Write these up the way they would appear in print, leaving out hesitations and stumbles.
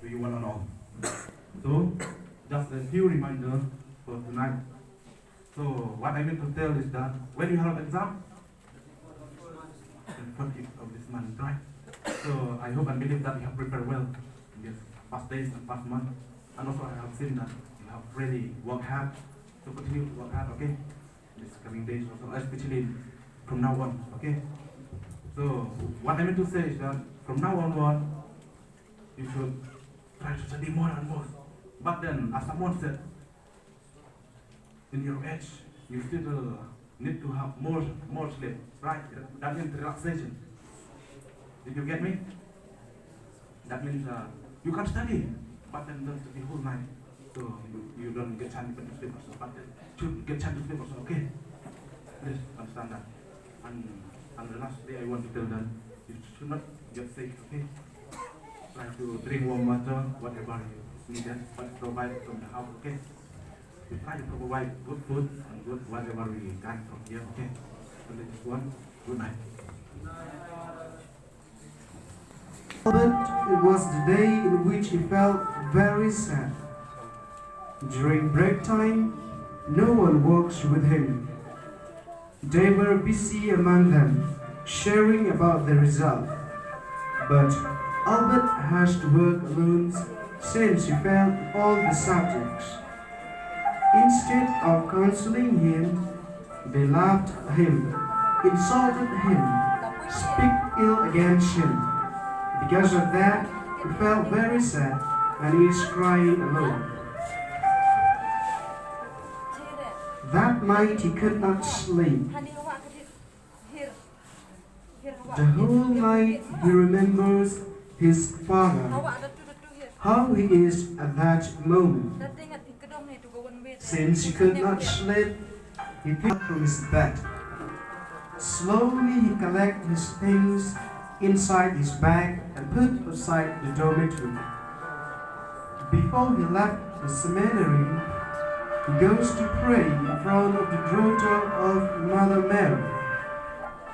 to you one and all. So, just a few reminders for tonight. So, what I mean to tell is that when you have exam, the 20th of this month, right? So, I hope and believe that you have prepared well in these past days and past month. And also, I have seen that you have really worked hard. So, continue to work hard, okay? This coming days also, especially from now on, okay? So, what I mean to say is that from now onward, you should try to study more and more. But then, as someone said, in your age, you still need to have more sleep, right? That means relaxation. Did you get me? That means you can study, but then don't study whole night. So you don't get chance to sleep also, but then should get chance to sleep also, okay? Please understand that. And the last day I want to tell that you should not get sick, okay? Try to drink warm water, whatever you need, but provide from the house, okay? We try to provide good food and good whatever we can from here, okay? So this is one. Good night. But it was the day in which he felt very sad. During break time, no one walks with him. They were busy among them, sharing about the result. But Albert has to work alone since he failed all the subjects. Instead of counseling him, they laughed at him, insulted him, speak ill against him. Because of that, he felt very sad and he is crying alone. That night he could not sleep. The whole night he remembers his father, how he is at that moment. Since he could not sleep, he picked up from his bed. Slowly he collected his things inside his bag and put aside the dormitory. Before he left the seminary, he goes to pray in front of the grotto of Mother Mary.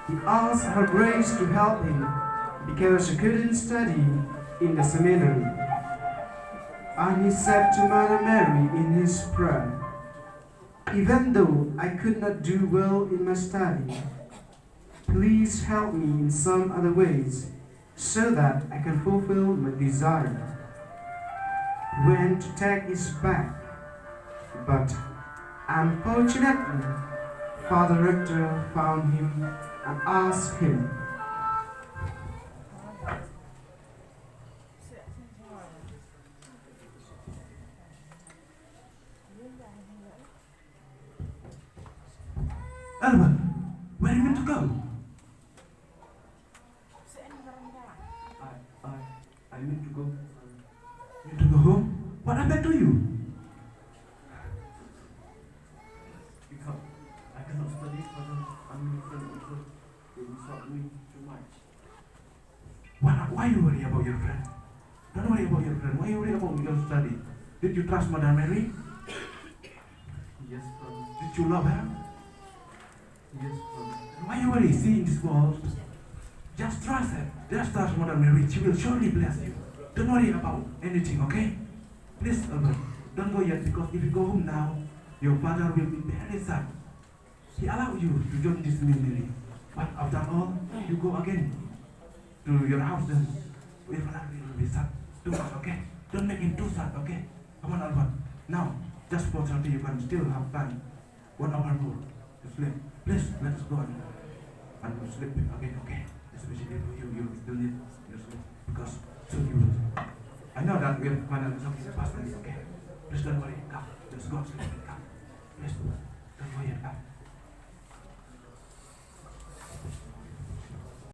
He asks her grace to help him because he couldn't study in the seminary. And he said to Mother Mary in his prayer, "Even though I could not do well in my study, please help me in some other ways so that I can fulfill my desire." He went to take his bag, but unfortunately, Father Rector found him and asked him, Albert, where are you meant to go? I meant to go. You to go home? What happened to you? Because I cannot study for the friend because they insult me too much. Why you worry about your friend? Don't worry about your friend. Why you worry about your study? Did you trust Mother Mary? Yes, Father. Did you love her? Yes, Father. Why you worry? See in this world, just trust her. Just trust Mother Mary. She will surely bless you. Don't worry about anything, okay? Please, Albert, don't go yet because if you go home now, your father will be very sad. He allowed you to join this seminary. But after all, you go again to your house then. Your father will be sad too much, okay? Don't make him too sad, okay? Come on, Albert. Now, just for 30, you can still have time. 1 hour more to sleep. Please, let us go and sleep again, okay? Especially for you, you still need your sleep because soon you will. I know that we have finally something past, okay? Please don't worry. Come, let's go sleep.